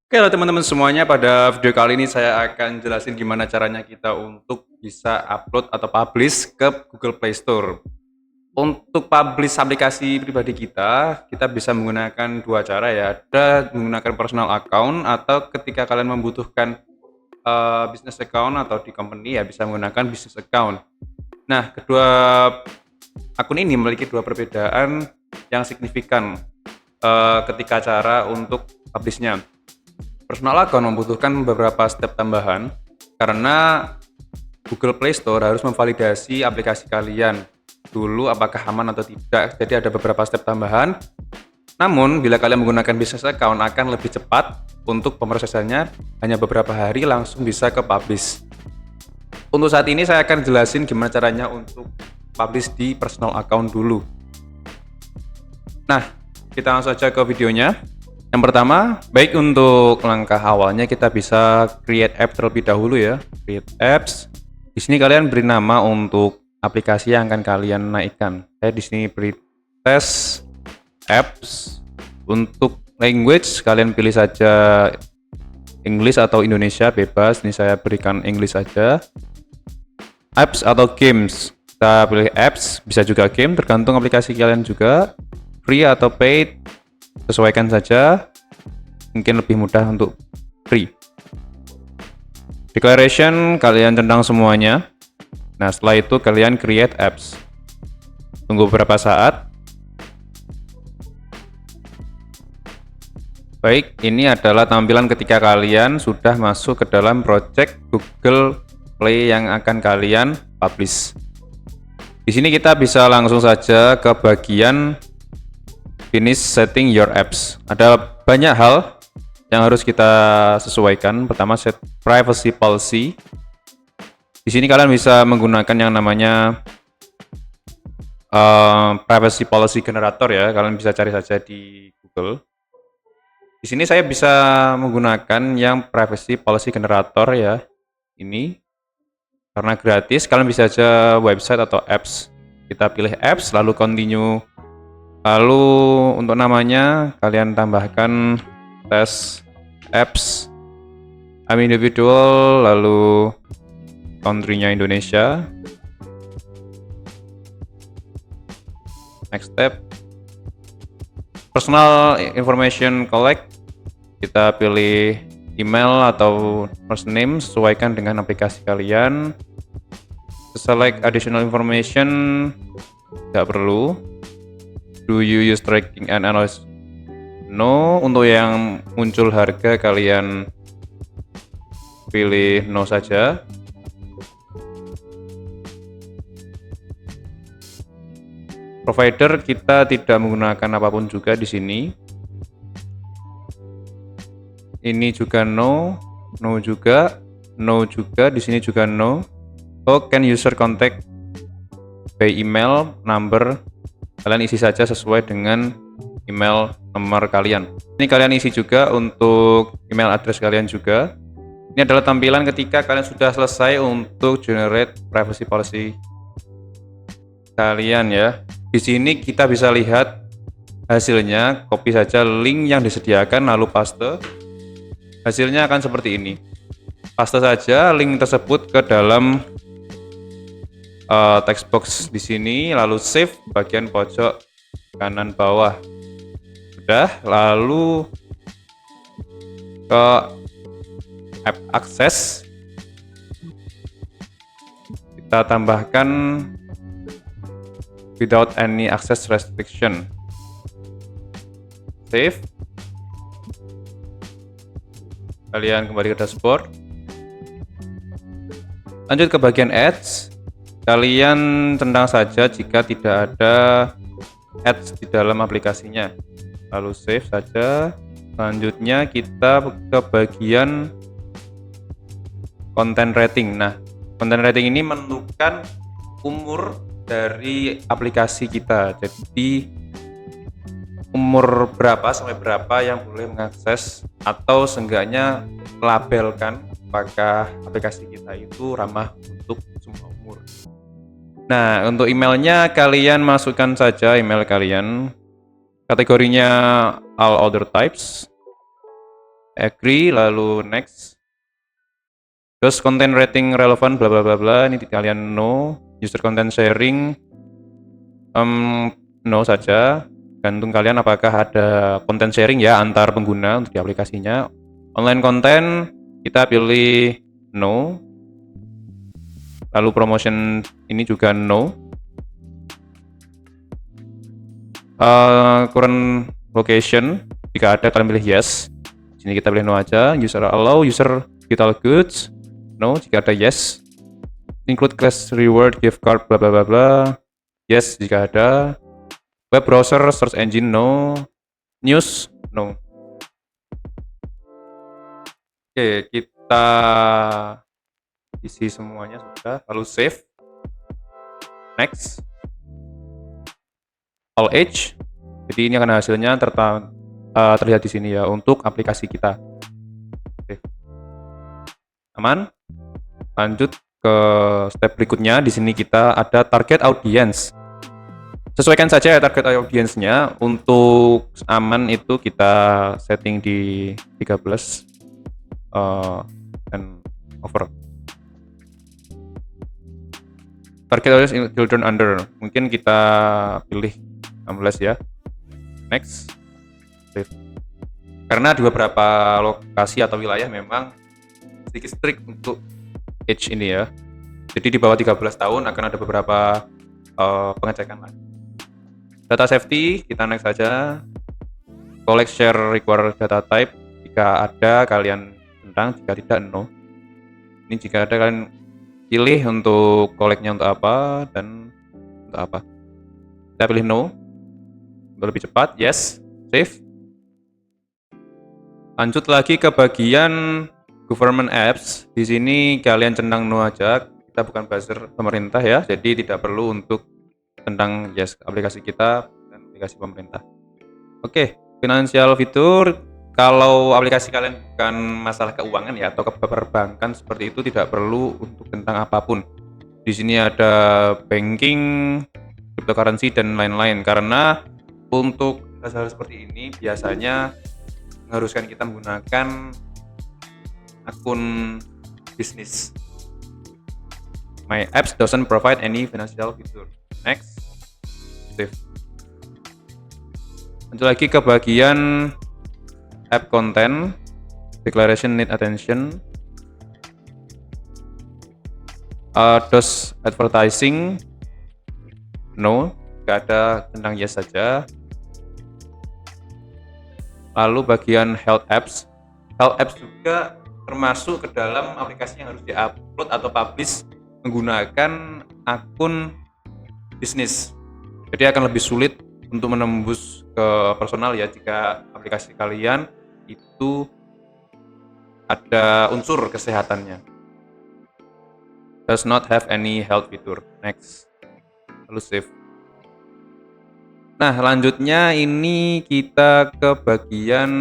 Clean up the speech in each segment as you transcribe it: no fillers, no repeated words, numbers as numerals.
Oke, halo teman-teman semuanya. Pada video kali ini saya akan jelasin gimana caranya kita untuk bisa upload atau publish ke Google Play Store. Untuk publish aplikasi pribadi kita bisa menggunakan dua cara ya. Ada menggunakan personal account atau ketika kalian membutuhkan business account atau di company ya bisa menggunakan business account. Nah, kedua akun ini memiliki dua perbedaan yang signifikan ketika cara untuk publishnya. Personal account membutuhkan beberapa step tambahan karena Google Play Store harus memvalidasi aplikasi kalian dulu apakah aman atau tidak. Jadi ada beberapa step tambahan. Namun bila kalian menggunakan business account akan lebih cepat untuk pemrosesannya, hanya beberapa hari langsung bisa ke publish. Untuk saat ini saya akan jelasin gimana caranya untuk publish di personal account dulu. Nah, kita langsung saja ke videonya. Yang pertama, baik untuk langkah awalnya kita bisa create app terlebih dahulu ya. Create apps. Di sini kalian beri nama untuk aplikasi yang akan kalian naikkan. Saya di sini beri test apps. Untuk language kalian pilih saja English atau Indonesia, bebas. Ini saya berikan English saja. Apps atau games. Kita pilih apps, bisa juga game, tergantung aplikasi kalian juga. Free atau paid, sesuaikan saja, mungkin lebih mudah untuk free. Declaration kalian centang semuanya. Nah, setelah itu kalian create apps. Tunggu beberapa saat. Baik, ini adalah tampilan ketika kalian sudah masuk ke dalam project Google Play yang akan kalian publish. Di sini kita bisa langsung saja ke bagian finish setting your apps. Ada banyak hal yang harus kita sesuaikan. Pertama, set privacy policy. Di sini kalian bisa menggunakan yang namanya privacy policy generator ya. Kalian bisa cari saja di Google. Di sini saya bisa menggunakan yang privacy policy generator ya. Ini karena gratis. Kalian bisa saja website atau apps. Kita pilih apps lalu continue. Lalu untuk namanya kalian tambahkan test apps, I'm individual, lalu country-nya Indonesia. Next step, personal information collect. Kita pilih email atau first name, sesuaikan dengan aplikasi kalian. Select additional information, tidak perlu. Do you use tracking and analysis? No. Untuk yang muncul harga kalian pilih no saja. Provider kita tidak menggunakan apapun juga di sini. Ini juga no, no juga, no juga. Di sini juga no. How can user contact by email, number? Kalian isi saja sesuai dengan email nomor kalian. Ini kalian isi juga untuk email address kalian juga. Ini adalah tampilan ketika kalian sudah selesai untuk generate privacy policy kalian ya. Di sini kita bisa lihat hasilnya, copy saja link yang disediakan lalu paste. Hasilnya akan seperti ini. Paste saja link tersebut ke dalam text box di sini, lalu save bagian pojok kanan bawah. Sudah, lalu ke app access kita tambahkan without any access restriction. Save. Kalian kembali ke dashboard. Lanjut ke bagian ads. Kalian centang saja jika tidak ada ads di dalam aplikasinya. Lalu save saja. Selanjutnya kita ke bagian content rating. Nah, content rating ini menentukan umur dari aplikasi kita. Jadi umur berapa sampai berapa yang boleh mengakses atau seenggaknya labelkan apakah aplikasi kita itu ramah untuk semua umur. Nah, untuk emailnya kalian masukkan saja email kalian. Kategorinya all other types. agree, lalu next. Terus content rating relevant bla bla bla bla, ini kalian no. User content sharing no saja. Gantung kalian apakah ada content sharing ya antar pengguna untuk di aplikasinya. Online content kita pilih no. Lalu promotion ini juga no. Current location jika ada kalian pilih yes. Sini kita pilih no aja. User allow user digital goods no jika ada yes. Include cash reward gift card bla bla bla bla yes jika ada. Web browser search engine no. News no. Oke, kita isi semuanya sudah, lalu save. Next. All age. Jadi ini akan hasilnya terlihat di sini ya untuk aplikasi kita. Oke. Aman. Lanjut ke step berikutnya. Di sini kita ada target audience. Sesuaikan saja ya target audience-nya. Untuk aman itu kita setting di 13 dan over. Target audience children under. Mungkin kita pilih 16 ya. Next. Karena di beberapa lokasi atau wilayah memang sedikit strict untuk age ini ya. Jadi di bawah 13 tahun akan ada beberapa pengecekan lagi. Data safety kita next saja. Collect share require data type. Jika ada kalian tentang, jika tidak no. Ini jika ada kalian pilih untuk collect-nya untuk apa dan untuk apa. Kita pilih no. Untuk lebih cepat, yes, save. Lanjut lagi ke bagian government apps. Di sini kalian centang no aja. Kita bukan buzzer pemerintah ya, jadi tidak perlu untuk tentang yes aplikasi kita dan aplikasi pemerintah. Oke, financial fitur. Kalau aplikasi kalian bukan masalah keuangan ya atau perbankan seperti itu tidak perlu untuk tentang apapun. Di sini ada banking, cryptocurrency dan lain-lain. Karena untuk hal-hal seperti ini biasanya mengharuskan kita menggunakan akun bisnis. My apps doesn't provide any financial feature. Next, save. Lanjut lagi ke bagian app content, declaration need attention. Does advertising no, gak ada tentang yes saja. Lalu bagian health apps juga termasuk ke dalam aplikasi yang harus diupload atau publish menggunakan akun bisnis. Jadi akan lebih sulit untuk menembus ke personal ya jika aplikasi kalian itu ada unsur kesehatannya. Does not have any health feature. Next. Lalu save. Nah, selanjutnya ini kita ke bagian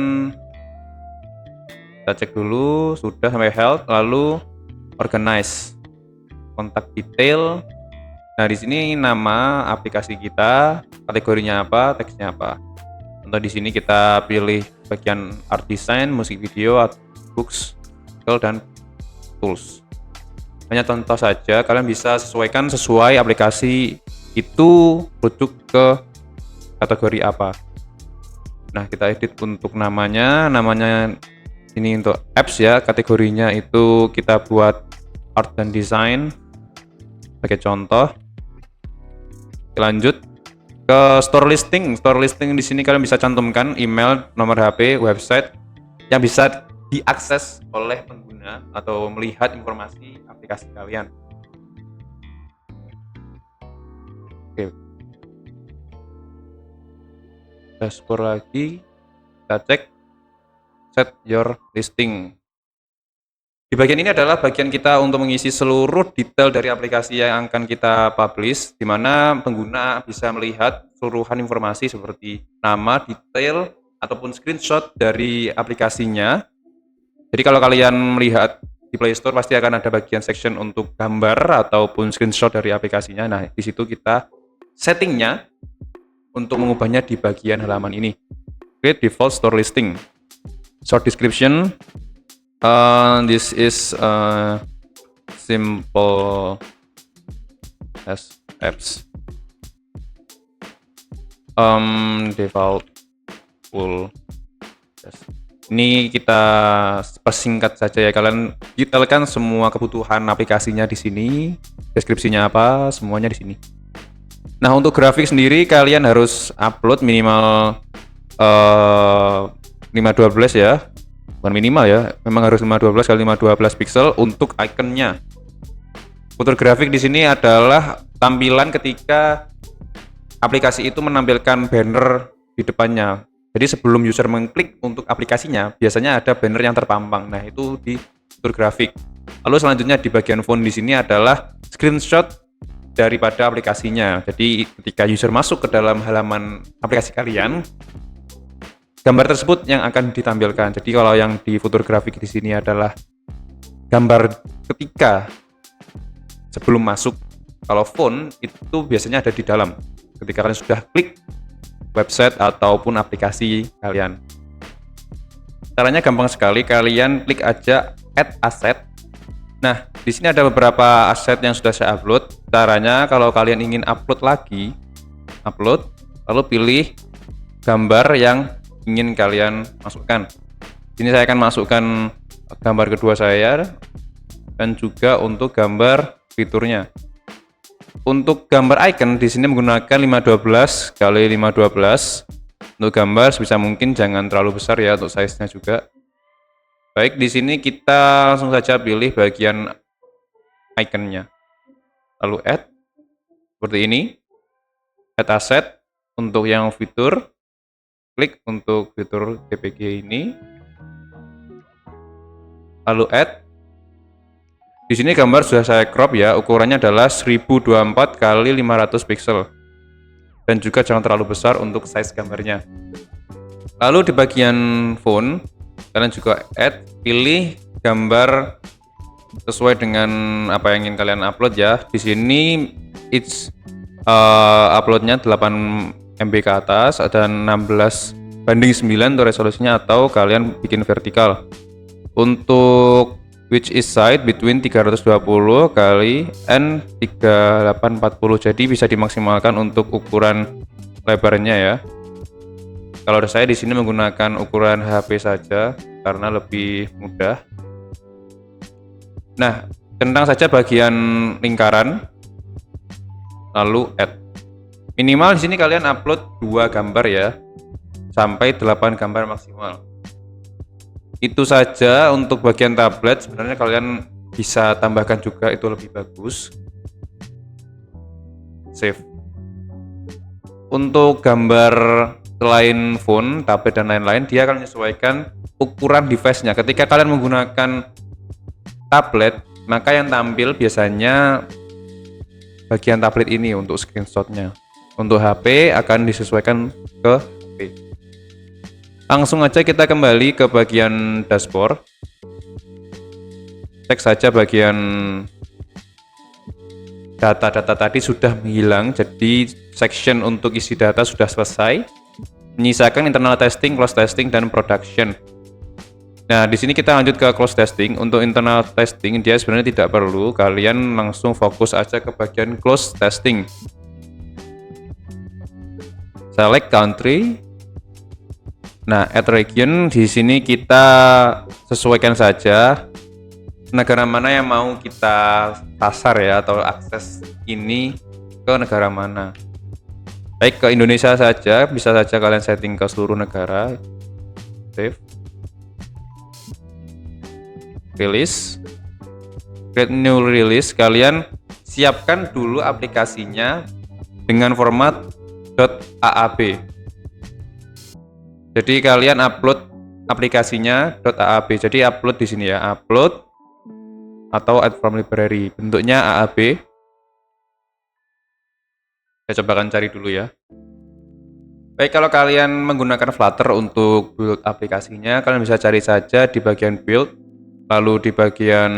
kita cek dulu sudah sampai health, lalu organize, kontak detail. Nah, di sini nama aplikasi kita, kategorinya apa, teksnya apa. Contoh di sini kita pilih bagian art design, musik video, art books, dan tools. Hanya contoh saja, kalian bisa sesuaikan sesuai aplikasi itu rujuk ke kategori apa. Nah, kita edit untuk namanya ini untuk apps ya, kategorinya itu kita buat art dan design sebagai contoh. Lanjut ke store listing. Store listing di sini kalian bisa cantumkan email, nomor HP, website yang bisa diakses oleh pengguna atau melihat informasi aplikasi kalian. Oke. Dashboard lagi, kita cek set your listing. Di bagian ini adalah bagian kita untuk mengisi seluruh detail dari aplikasi yang akan kita publish, di mana pengguna bisa melihat seluruhan informasi seperti nama, detail, ataupun screenshot dari aplikasinya. Jadi kalau kalian melihat di Play Store pasti akan ada bagian section untuk gambar ataupun screenshot dari aplikasinya. Nah, di situ kita settingnya untuk mengubahnya di bagian halaman ini. Create default store listing. Short description. This is simple as apps. Default full. Yes. Ini kita persingkat saja ya, kalian detailkan semua kebutuhan aplikasinya di sini, deskripsinya apa, semuanya di sini. Nah, untuk grafik sendiri kalian harus upload minimal 512 ya. Bukan minimal ya, memang harus 512 kali 512 pixel untuk ikonnya. Fitur grafik di sini adalah tampilan ketika aplikasi itu menampilkan banner di depannya. Jadi sebelum user mengklik untuk aplikasinya, biasanya ada banner yang terpampang. Nah, itu di fitur grafik. Lalu selanjutnya di bagian font di sini adalah screenshot daripada aplikasinya. Jadi ketika user masuk ke dalam halaman aplikasi kalian, gambar tersebut yang akan ditampilkan. Jadi kalau yang di fitur grafik di sini adalah gambar ketika sebelum masuk. Kalau font itu biasanya ada di dalam. Ketika kalian sudah klik website ataupun aplikasi kalian. Caranya gampang sekali. Kalian klik aja add asset. Nah, di sini ada beberapa aset yang sudah saya upload. Caranya kalau kalian ingin upload lagi, upload, lalu pilih gambar yang ingin kalian masukkan. Ini saya akan masukkan gambar kedua saya dan juga untuk gambar fiturnya. Untuk gambar icon di sini menggunakan 512 kali 512. Untuk gambar sebisa mungkin jangan terlalu besar ya untuk size-nya juga. Baik, di sini kita langsung saja pilih bagian iconnya. Lalu add seperti ini. Add asset untuk yang fitur. Klik untuk fitur DPG ini, lalu add. Di sini gambar sudah saya crop ya, ukurannya adalah 1024 kali 500 pixel dan juga jangan terlalu besar untuk size gambarnya. Lalu di bagian font kalian juga add, pilih gambar sesuai dengan apa yang ingin kalian upload ya. Di sini uploadnya 8 MB ke atas, ada 16:9 untuk resolusinya, atau kalian bikin vertikal. Untuk which is side between 320 kali and 3840, jadi bisa dimaksimalkan untuk ukuran lebarnya ya. Kalau saya di sini menggunakan ukuran HP saja karena lebih mudah. Nah, centang saja bagian lingkaran, lalu add. Minimal di sini kalian upload 2 gambar ya, sampai 8 gambar maksimal. Itu saja untuk bagian tablet. Sebenarnya kalian bisa tambahkan juga, itu lebih bagus. Save. Untuk gambar selain phone, tablet dan lain-lain, dia akan menyesuaikan ukuran device-nya. Ketika kalian menggunakan tablet, maka yang tampil biasanya bagian tablet ini untuk screenshot-nya. Untuk HP akan disesuaikan ke HP. Langsung aja kita kembali ke bagian dashboard. Cek saja bagian data-data tadi sudah menghilang, jadi section untuk isi data sudah selesai. Menyisakan internal testing, close testing, dan production. Nah, di sini kita lanjut ke close testing. Untuk internal testing dia sebenarnya tidak perlu, kalian langsung fokus aja ke bagian close testing. Select country. Nah, add region di sini kita sesuaikan saja negara mana yang mau kita pasar ya, atau akses ini ke negara mana. Baik, ke Indonesia saja, bisa saja kalian setting ke seluruh negara. Save. Release. Create new release. Kalian siapkan dulu aplikasinya dengan format .aab. Jadi kalian upload aplikasinya .aab. Jadi upload di sini ya, upload atau add from library. Bentuknya AAB. Saya coba akan cari dulu ya. Baik, kalau kalian menggunakan Flutter untuk build aplikasinya, kalian bisa cari saja di bagian build, lalu di bagian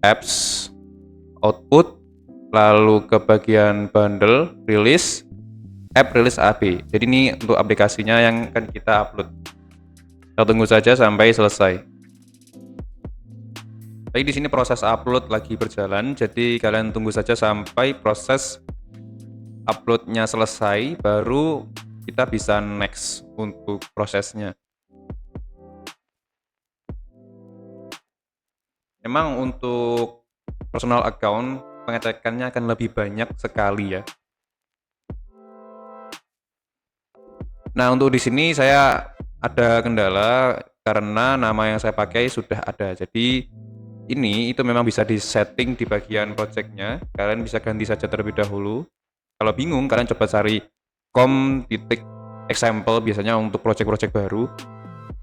apps, output, lalu ke bagian bundle, release, app release AB. Jadi ini untuk aplikasinya yang akan kita upload. Kita tunggu saja sampai selesai. Baik, di sini proses upload lagi berjalan, jadi kalian tunggu saja sampai proses uploadnya selesai, baru kita bisa next untuk prosesnya. Memang untuk personal account pengecekannya akan lebih banyak sekali ya. Nah, untuk di sini saya ada kendala karena nama yang saya pakai sudah ada. Jadi ini itu memang bisa disetting di bagian projectnya. Kalian bisa ganti saja terlebih dahulu. Kalau bingung, kalian coba cari com.example biasanya untuk project-project baru.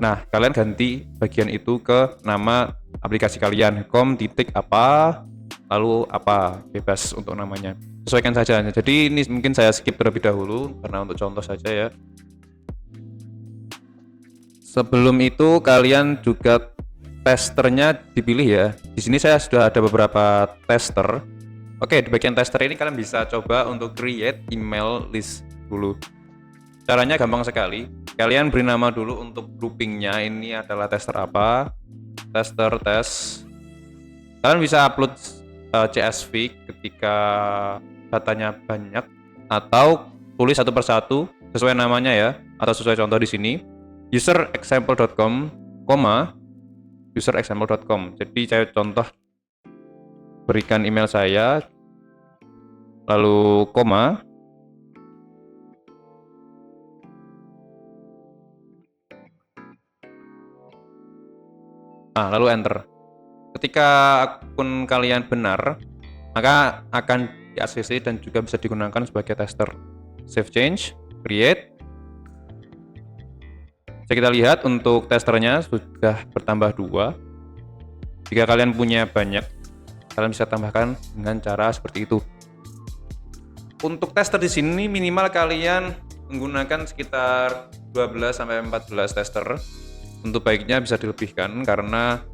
Nah, kalian ganti bagian itu ke nama aplikasi kalian, com.apa, lalu apa, bebas untuk namanya. Sesuaikan saja. Jadi ini mungkin saya skip terlebih dahulu karena untuk contoh saja ya. Sebelum itu kalian juga testernya dipilih ya. Di sini saya sudah ada beberapa tester. Oke, di bagian tester ini kalian bisa coba untuk create email list dulu. Caranya gampang sekali. Kalian beri nama dulu untuk groupingnya. Ini adalah tester apa? Tester tes. Kalian bisa upload CSV ketika datanya banyak, atau tulis satu persatu sesuai namanya ya, atau sesuai contoh di sini. userexample.com, userexample.com. Jadi saya contoh berikan email saya, lalu koma, lalu enter. Ketika akun kalian benar, maka akan di ACC dan juga bisa digunakan sebagai tester. Save change, create. Bisa kita lihat untuk testernya sudah bertambah 2. Jika kalian punya banyak, kalian bisa tambahkan dengan cara seperti itu. Untuk tester di sini minimal kalian menggunakan sekitar 12 sampai 14 tester. Untuk baiknya bisa dilebihkan karena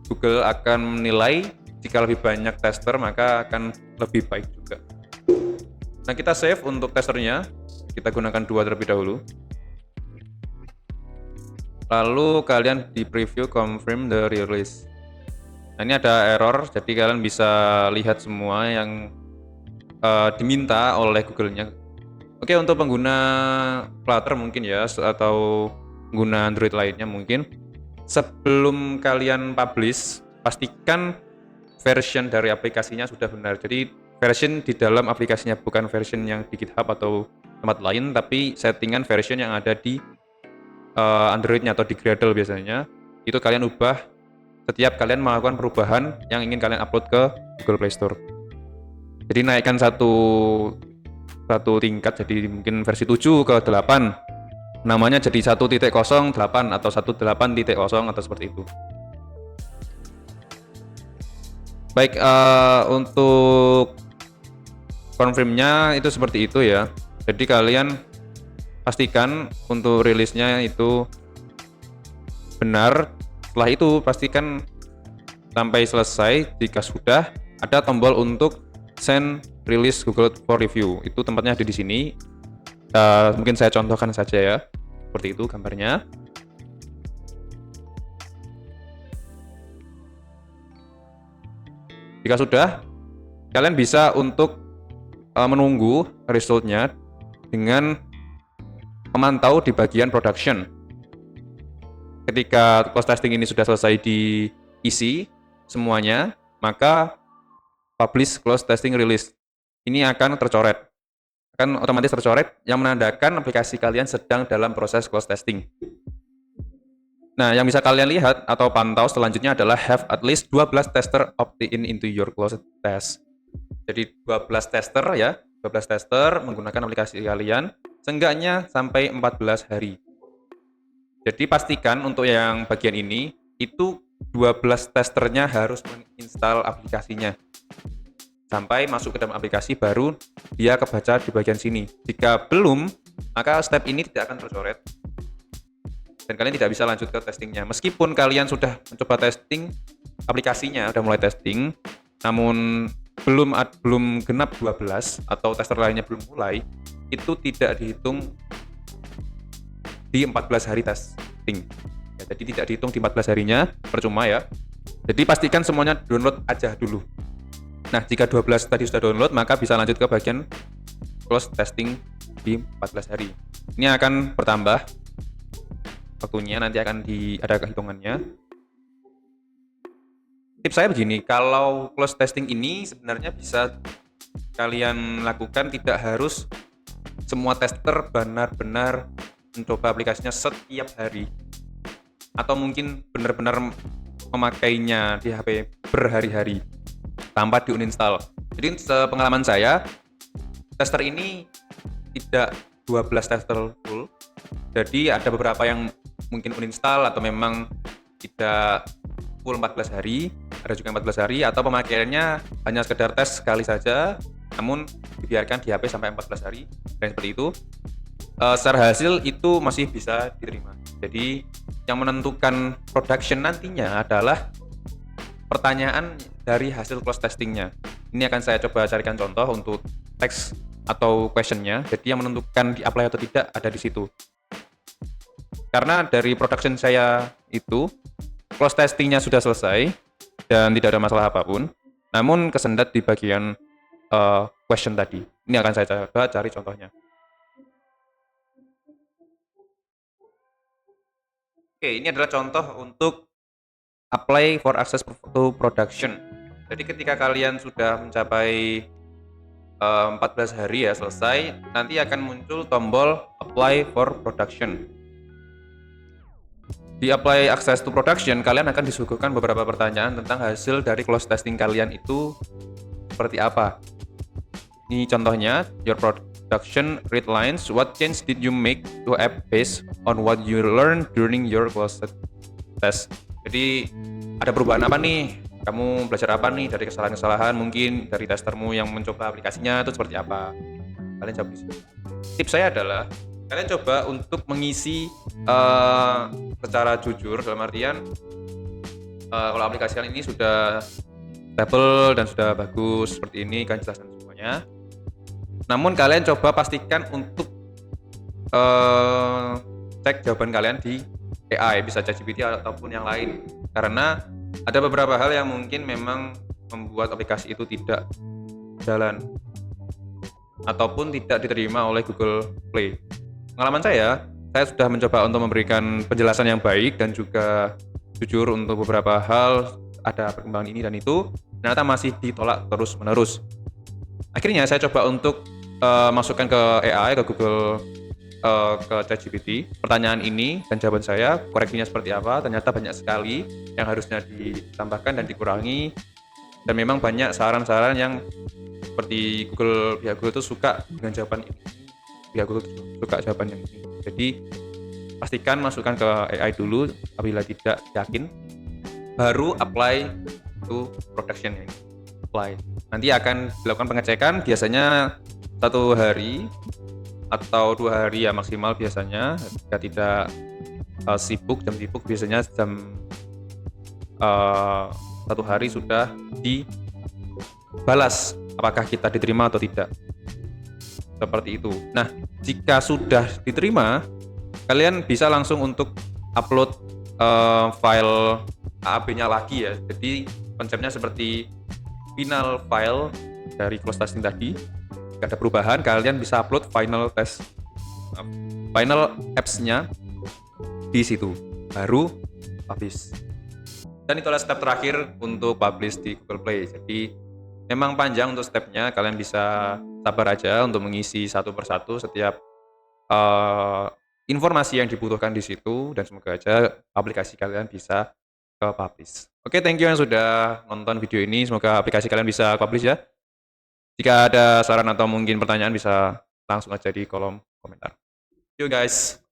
Google akan menilai jika lebih banyak tester maka akan lebih baik juga. Nah, kita save untuk testernya. Kita gunakan 2 terlebih dahulu. Lalu kalian di preview confirm the release. Nah, ini ada error, jadi kalian bisa lihat semua yang diminta oleh Google-nya. Oke, untuk pengguna Flutter mungkin ya, atau pengguna Android lainnya mungkin, sebelum kalian publish, pastikan version dari aplikasinya sudah benar. Jadi version di dalam aplikasinya, bukan version yang di GitHub atau tempat lain, tapi settingan version yang ada di Androidnya atau di Gradle biasanya. Itu kalian ubah setiap kalian melakukan perubahan yang ingin kalian upload ke Google Play Store. Jadi naikkan satu tingkat, jadi mungkin versi 7 ke 8, namanya jadi 1.08 atau 18.0 atau seperti itu. Baik, untuk confirmnya itu seperti itu ya. Jadi kalian pastikan untuk rilisnya itu benar. Setelah itu pastikan sampai selesai. Jika sudah, ada tombol untuk send release Google for review. Itu tempatnya ada di sini. Mungkin saya contohkan saja ya. Seperti itu gambarnya. Jika sudah, kalian bisa untuk menunggu resultnya dengan memantau di bagian production. Ketika close testing ini sudah selesai diisi semuanya, maka publish close testing release ini akan tercoret, akan otomatis tercoret yang menandakan aplikasi kalian sedang dalam proses close testing. Nah, yang bisa kalian lihat atau pantau selanjutnya adalah have at least 12 tester opt-in into your closed test. Jadi 12 tester ya, 12 tester menggunakan aplikasi kalian seenggaknya sampai 14 hari. Jadi pastikan untuk yang bagian ini itu 12 testernya harus menginstal aplikasinya. Sampai masuk ke dalam aplikasi baru dia kebaca di bagian sini. Jika belum, maka step ini tidak akan tercoret. Dan kalian tidak bisa lanjut ke testingnya. Meskipun kalian sudah mencoba testing aplikasinya, sudah mulai testing, namun belum genap 12 atau tester lainnya belum mulai, itu tidak dihitung di 14 hari tes. testing. Ya, jadi tidak dihitung di 14 harinya, percuma ya. Jadi pastikan semuanya download aja dulu. Nah, jika 12 tadi sudah download, maka bisa lanjut ke bagian close testing di 14 hari. Ini akan bertambah waktunya, nanti akan ada hitungannya. Tips saya begini, kalau close testing ini sebenarnya bisa kalian lakukan, tidak harus semua tester benar-benar mencoba aplikasinya setiap hari, atau mungkin benar-benar memakainya di HP berhari-hari tanpa di-uninstall. Jadi sepengalaman saya, tester ini tidak 12 tester full. Jadi ada beberapa yang mungkin uninstall atau memang tidak full 14 hari, ada juga 14 hari, atau pemakaiannya hanya sekedar tes sekali saja, namun dibiarkan di HP sampai 14 hari, dan seperti itu. Secara hasil itu masih bisa diterima. Jadi yang menentukan production nantinya adalah pertanyaan dari hasil close testingnya. Ini akan saya coba carikan contoh untuk teks atau questionnya. Jadi yang menentukan di apply atau tidak ada di situ. Karena dari production saya itu close testingnya sudah selesai dan tidak ada masalah apapun, namun kesendat di bagian question tadi. Ini akan saya coba cari contohnya. Oke, ini adalah contoh untuk apply for access to production. Jadi ketika kalian sudah mencapai 14 hari ya selesai, nanti akan muncul tombol apply for production. Di apply access to production, kalian akan disuguhkan beberapa pertanyaan tentang hasil dari close testing kalian itu seperti apa. Ini contohnya, your production read lines, what change did you make to app based on what you learned during your close test. Jadi ada perubahan apa nih? Kamu belajar apa nih dari kesalahan-kesalahan mungkin dari testermu yang mencoba aplikasinya itu seperti apa? Kalian jawab di sini. Tips saya adalah kalian coba untuk mengisi secara jujur, dalam artian kalau aplikasi kalian ini sudah stable dan sudah bagus seperti ini, kalian jelaskan semuanya. Namun kalian coba pastikan untuk cek jawaban kalian di AI, bisa ChatGPT ataupun yang lain, karena ada beberapa hal yang mungkin memang membuat aplikasi itu tidak jalan ataupun tidak diterima oleh Google Play. Pengalaman saya sudah mencoba untuk memberikan penjelasan yang baik dan juga jujur untuk beberapa hal, ada perkembangan ini dan itu, ternyata masih ditolak terus-menerus. Akhirnya saya coba untuk masukkan ke AI, ke Google, ke ChatGPT pertanyaan ini dan jawaban saya, koreksinya seperti apa. Ternyata banyak sekali yang harusnya ditambahkan dan dikurangi, dan memang banyak saran-saran yang seperti pihak Google itu suka dengan jawaban ini, pihak Google suka jawaban yang ini. Jadi pastikan masukkan ke AI dulu, apabila tidak yakin baru apply to production ini. Apply. Nanti akan dilakukan pengecekan, biasanya 1 hari atau 2 hari ya maksimal biasanya. Jika tidak jam sibuk biasanya jam 1 hari sudah dibalas apakah kita diterima atau tidak, seperti itu. Nah, jika sudah diterima, kalian bisa langsung untuk upload file AAB-nya lagi ya. Jadi konsepnya seperti final file dari close testing tadi. Jika ada perubahan, kalian bisa upload final apps-nya di situ, baru publish. Dan itulah step terakhir untuk publish di Google Play. Jadi memang panjang untuk stepnya, kalian bisa sabar aja untuk mengisi satu persatu setiap informasi yang dibutuhkan di situ, dan semoga aja aplikasi kalian bisa ke publish. Oke, thank you yang sudah nonton video ini. Semoga aplikasi kalian bisa publish ya. Jika ada saran atau mungkin pertanyaan bisa langsung aja di kolom komentar. See you guys.